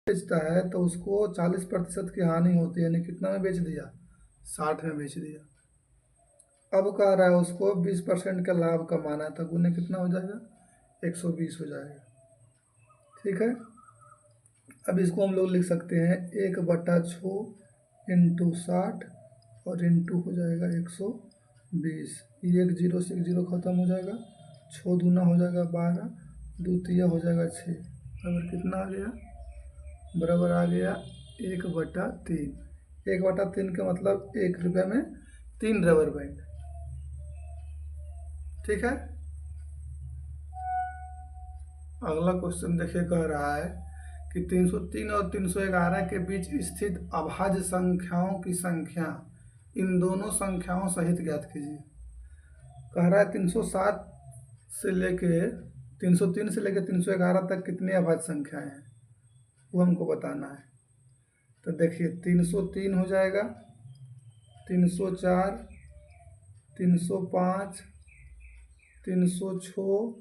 बेचता है तो उसको 40% की हानि होती है, यानी कितना में बेच दिया, 60 में बेच दिया। अब कह रहा है उसको 20% का लाभ कमाना है, तो गुने कितना हो जाएगा, 120 हो जाएगा। ठीक है, अब इसको हम लोग लिख सकते हैं 1/6 इंटू 60 और इंटू हो जाएगा 120। ये एक जीरो से एक जीरो खत्म हो जाएगा, 6 दूना हो जाएगा 12, द्वितीय हो जाएगा 6, बराबर कितना आ गया, बराबर आ गया 1/3। 1/3 का मतलब 1 रुपये में 3 रबर बैंड। ठीक है, अगला क्वेश्चन देखिए, कह रहा है कि 303 और 311 के बीच स्थित अभाज्य संख्याओं की संख्या इन दोनों संख्याओं सहित ज्ञात कीजिए। कह रहा है 307 से लेके 303 से लेके 311 तक कितनी अभाज्य संख्याएं हैं, वो हमको बताना है। तो देखिए 303 हो जाएगा, 304, 305, 306,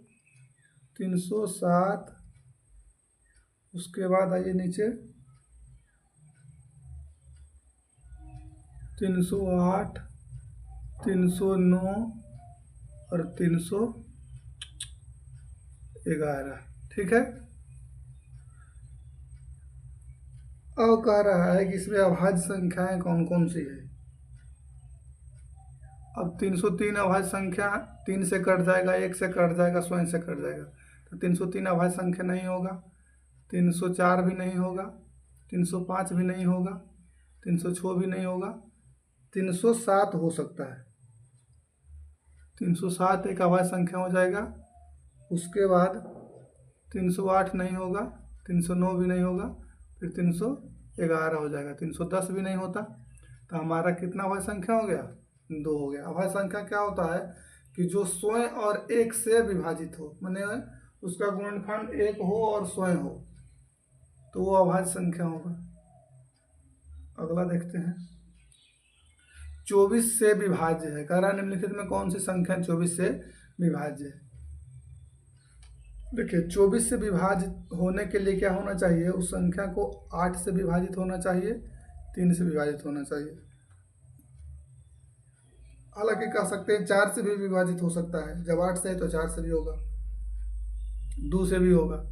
307, उसके बाद आइए नीचे 308, 309 और 311। ठीक है, अब कह रहा है कि इसमें अभाज्य संख्याएं कौन कौन सी है। अब 303 अभाज्य संख्या 3 से कट जाएगा, 1 से कट जाएगा, स्वयं से कट जाएगा, तो 303 अभाज्य संख्या नहीं होगा, 304 भी नहीं होगा, 305 भी नहीं होगा, 306 भी नहीं होगा, 307 हो सकता है। 307 एक अभाज्य संख्या हो जाएगा। उसके बाद 308 नहीं होगा, 309 भी नहीं होगा, फिर 311 हो जाएगा, 310 भी नहीं होता। तो हमारा कितना अभाज्य संख्या हो गया, 2 हो गया। अभाज्य संख्या क्या होता है कि जो स्वयं और 1 से विभाजित हो, माने उसका गुणनखंड 1 हो और स्वयं हो, तो वो अभाज्य संख्या होगा। अगला देखते हैं, 24 से विभाज्य है। कह रहा है निम्नलिखित में कौन सी संख्या 24 से विभाज्य है। देखिए 24 से विभाजित होने के लिए क्या होना चाहिए, उस संख्या को 8 से विभाजित होना चाहिए, 3 से विभाजित होना चाहिए। हालांकि कह सकते हैं 4 से भी विभाजित हो सकता है, जब 8 से है तो 4 से भी होगा, 2 से भी होगा।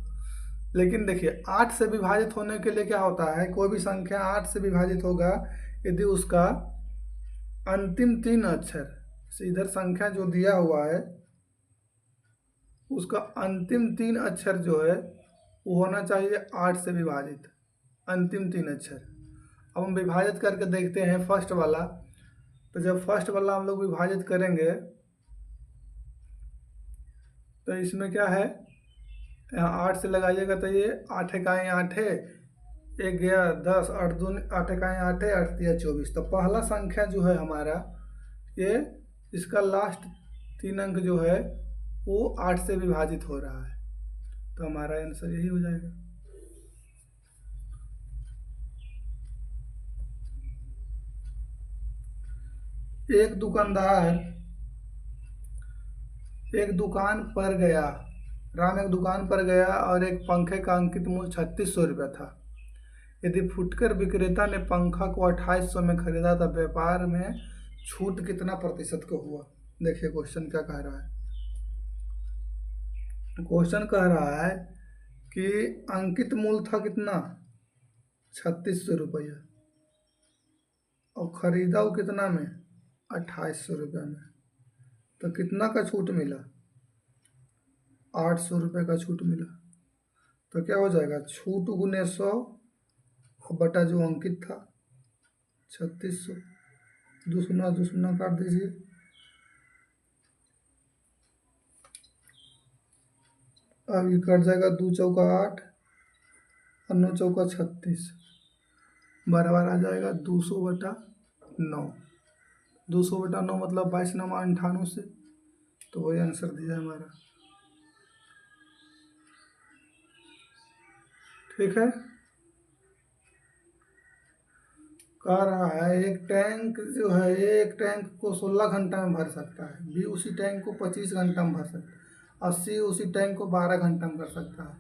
लेकिन देखिए 8 से विभाजित होने के लिए क्या होता है, कोई भी संख्या 8 से विभाजित होगा यदि उसका अंतिम 3 अक्षर से, इधर संख्या जो दिया हुआ है उसका अंतिम 3 अक्षर जो है वो होना चाहिए 8 से विभाजित, अंतिम 3 अक्षर। अब हम विभाजित करके देखते हैं फर्स्ट वाला। तो जब फर्स्ट वाला हम लोग विभाजित करेंगे तो इसमें क्या है, यहाँ 8 से लगाइएगा तो ये 8 एकाई 8 है, 1 गया 10, 8 दूनी 8 एकाई 8 है, 8 दिया 24। तो पहला संख्या जो है हमारा ये, इसका लास्ट 3 अंक जो है वो 8 से विभाजित हो रहा है, तो हमारा आंसर यही हो जाएगा। एक दुकानदार एक दुकान पर गया, राम एक दुकान पर गया और एक पंखे का अंकित मूल्य 3600 रुपया था। यदि फुटकर विक्रेता ने पंखा को 2800 में खरीदा तो व्यापार में छूट कितना प्रतिशत को हुआ। देखिए क्वेश्चन क्या कह रहा है, क्वेश्चन कह रहा है कि अंकित मूल्य था कितना, 3600 रुपया, और खरीदा वो कितना में, 2800 रुपया में, तो कितना का छूट मिला, 800 रुपये का छूट मिला। तो क्या हो जाएगा, छूट गुने 100 बटा जो अंकित था 3600, दूसरा दूसरा काट दीजिए, अब ये कट जाएगा, 2 चौका 8 और 9 चौका 36, बराबर आ जाएगा 200/9। 200/9 मतलब 22×9 से, तो वही आंसर दिया हमारा। ठीक है, कह रहा है एक टैंक जो है, एक टैंक को 16 घंटा में भर सकता है, बी उसी टैंक को 25 घंटा में भर सकता है, और सी उसी टैंक को 12 घंटा में कर सकता है।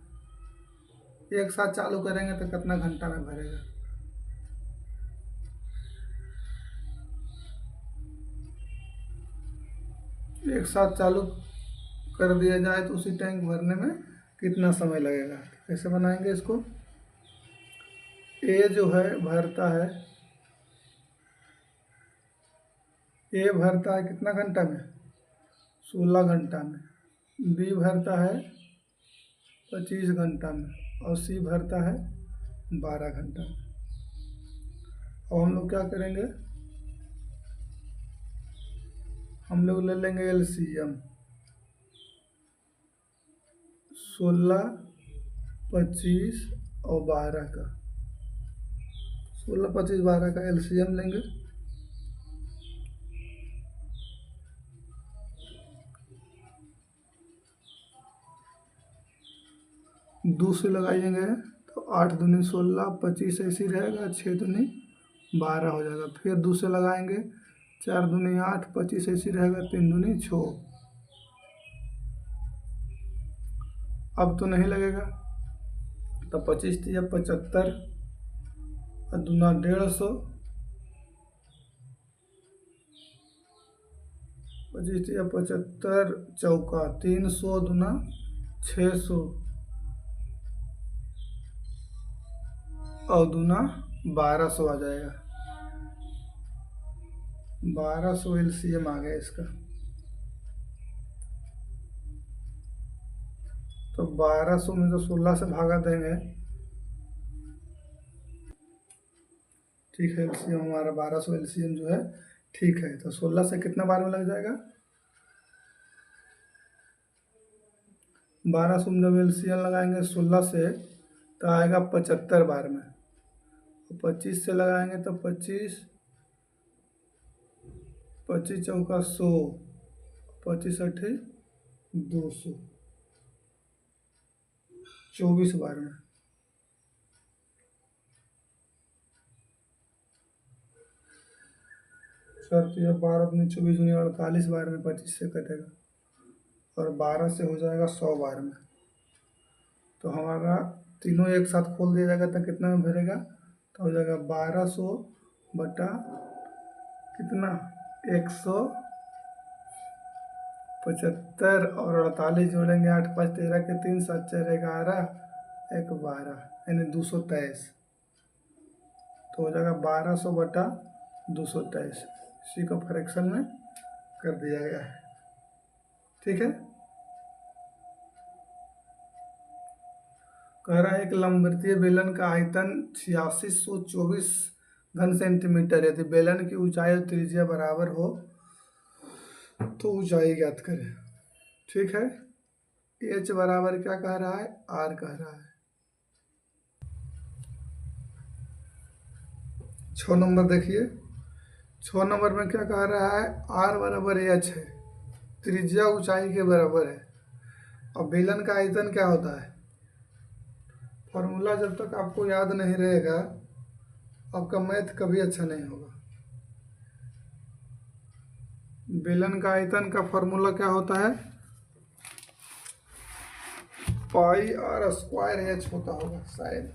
एक साथ चालू करेंगे तो कितना घंटा में भरेगा। एक साथ चालू कर दिया जाए तो उसी टैंक भरने में कितना समय लगेगा। कैसे बनाएंगे इसको। ए जो है भरता है, ए भरता है कितना घंटा में, 16 घंटा में। बी भरता है 25 घंटा में और सी भरता है 12 घंटा में। अब हम लोग क्या करेंगे, हम लोग ले लेंगे एलसीएम 16, 25 और 12 का। 16, 25, 12 का एलसीएम लेंगे। दो से लगाएंगे तो 8 दूनी 16, 25 ऐसी रहेगा, 6 दूनी 12 हो जाएगा। फिर दो से लगाएंगे, 4 दूनी 8, 25 ऐसी रहेगा, 3 दूनी 6। अब तो नहीं लगेगा, तो 25 या 75 और दूना 150, 25 या 75 चौका 300 दूना 600 और दूना 1200 आ जाएगा। 1200 एलसीएम आ गया इसका। तो 1200 में तो 16 से भागा देंगे, ठीक है। एलसीएम हमारा 1200 एलसीएम जो है ठीक है। तो 16 से कितना बार में लग जाएगा, 1200 में जब एलसीएम लगाएंगे 16 से तो आएगा 75 बार में। 25 से लगाएंगे तो 25, 25 चौका 100, 25 अट्ठे 200, 24 बार में। शर्त यह 12 दूनी 24 दूनी 48 बार में 25 से कटेगा और 12 से हो जाएगा 100 बार में। तो हमारा तीनों एक साथ खोल दिया जाएगा तो कितना में भरेगा, तो हो जाएगा 1200 बटा कितना 175 और 48 जोड़ेंगे, 8 5 13 के 3 7 4 11 1 12 यानी 223। तो हो जाएगा 1200 बटा 223। इसी को फ्रैक्शन में कर दिया गया है, ठीक है। कह रहा है एक लंबवृत्तीय बेलन का आयतन 8624 घन सेंटीमीटर। यदि बेलन की ऊंचाई और त्रिज्या बराबर हो तो ऊंचाई ज्ञात करें, ठीक है। एच बराबर क्या कह रहा है, आर कह रहा है। 6 नंबर देखिए, 6 नंबर में क्या कह रहा है, आर बराबर एच है, त्रिज्या ऊंचाई के बराबर है और बेलन का आयतन क्या होता है। फॉर्मूला जब तक आपको याद नहीं रहेगा आपका मैथ कभी अच्छा नहीं होगा। बेलन का आयतन का फॉर्मूला क्या होता है, पाई आर स्क्वायर एच होता होगा शायद,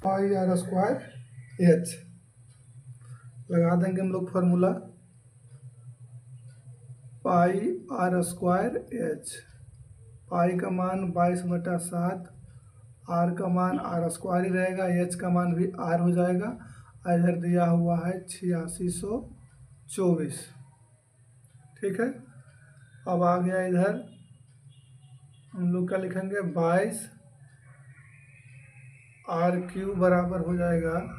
पाई आर स्क्वायर एच लगा देंगे हम लोग formula. Pi r square h, pi का मान 22/7, आर का मान आर स्क्वायर ही रहेगा, एच का मान भी आर हो जाएगा। इधर दिया हुआ है 8624, ठीक है। अब आ गया इधर हम लोग क्या लिखेंगे, 22 आर क्यू बराबर हो जाएगा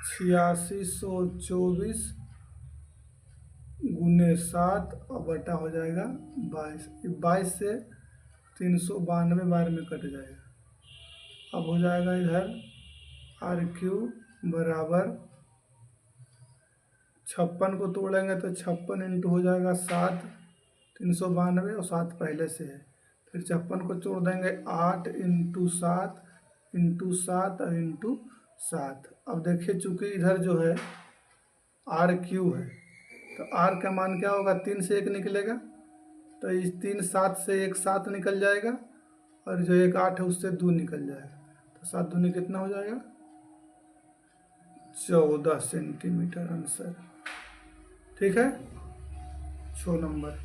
8624 गुने 7 और बटा हो जाएगा 22। 22 से 392 बार में कट जाएगा। अब हो जाएगा इधर आर क्यू बराबर 56 को तोड़ेंगे तो 56 इंटू हो जाएगा 7, 392 और 7 पहले से है। फिर 56 को जोड़ देंगे 8 इंटू 7 इंटू 7 और इंटू 7। अब देखिए चूंकि इधर जो है आर क्यू है तो आर का मान क्या होगा, 3 से 1 निकलेगा तो इस 3 7 से 1 7 निकल जाएगा और जो 1 8 है उससे 2 निकल जाएगा। तो 7 दूनी कितना हो जाएगा, 14 सेंटीमीटर आंसर। ठीक है, 6 नंबर।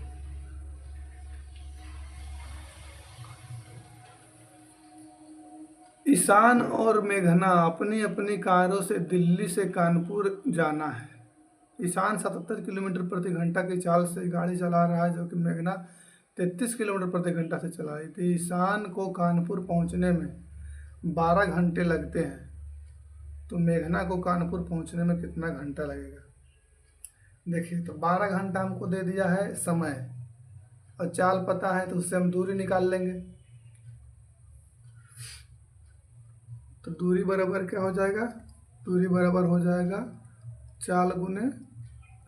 ईशान और मेघना अपनी अपनी कारों से दिल्ली से कानपुर जाना है। ईशान 77 किलोमीटर प्रति घंटा की चाल से गाड़ी चला रहा है, जो कि मेघना 33 किलोमीटर प्रति घंटा से चला रही थी। ईशान को कानपुर पहुंचने में 12 घंटे लगते हैं, तो मेघना को कानपुर पहुंचने में कितना घंटा लगेगा। देखिए, तो 12 घंटा हमको दे दिया है समय, और चाल पता है तो उससे हम दूरी निकाल लेंगे। तो दूरी बराबर क्या हो जाएगा, दूरी बराबर हो जाएगा चाल गुने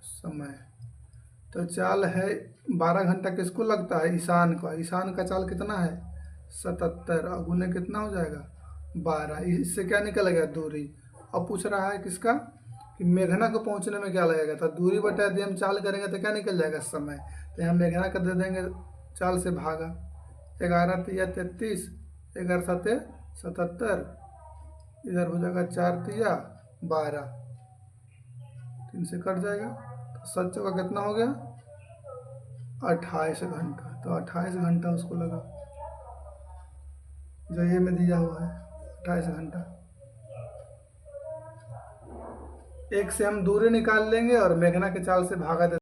समय। तो चाल है 12 घंटा किसको लगता है, ईशान का। ईशान का चाल कितना है 77, और गुने कितना हो जाएगा 12। इससे क्या निकल गया, दूरी। अब पूछ रहा है किसका, कि मेघना को पहुंचने में क्या लगेगा। तो दूरी बटा यदि हम चाल करेंगे तो क्या निकल जाएगा, समय। तो यहाँ मेघना का दे देंगे चाल से भागा, 11 तिया 33, 11 सते 77, इधर हो जाएगा 4 तिया 12, 3 से कट जाएगा। तो 7 चौका कितना हो गया 28 घंटा। तो 28 घंटा उसको लगा, जो ये में दिया हुआ है 28 घंटा। एक से हम दूरी निकाल लेंगे और मेघना के चाल से भागा दे